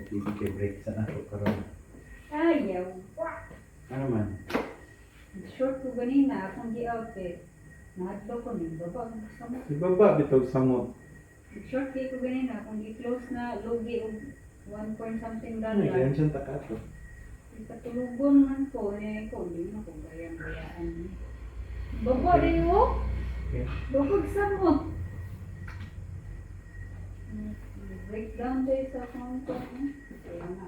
Bibigay break sa nato karon. Ayaw. Ano man? Short ko ganina, akong gi-outfit. Nahadlo ko ni baba ang kasama. Ibaba bitog samot. Short ko ganina, akong gi-close na logi og 1 point something Ano dollar. yan siyang takato? Ikatulugon man ko, ko, hindi mo ko bayang-bayaan. Baba rin mo? Okay. Bukog sa mo. Breakdown tayo sa counter. Kaya nga.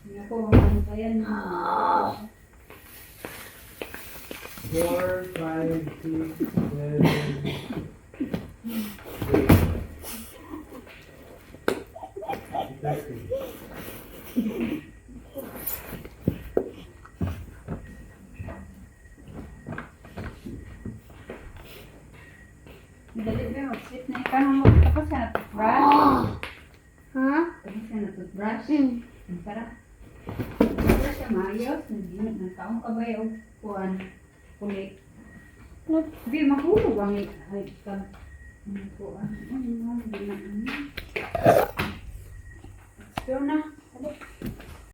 Hindi ako mamantayan mo. 4, 5, 6, 7, 8. Dali ba yung sit na ikaw mo. Tapos ka na toothbrush. Ha? Tapos ka na toothbrush. Ang sarap. Toothbrush ka maayos. Nagkaong ka ba yung kuhan? Kulit. Hindi, mahulog ang kuhan. Hindi na. Let's go na. Dali.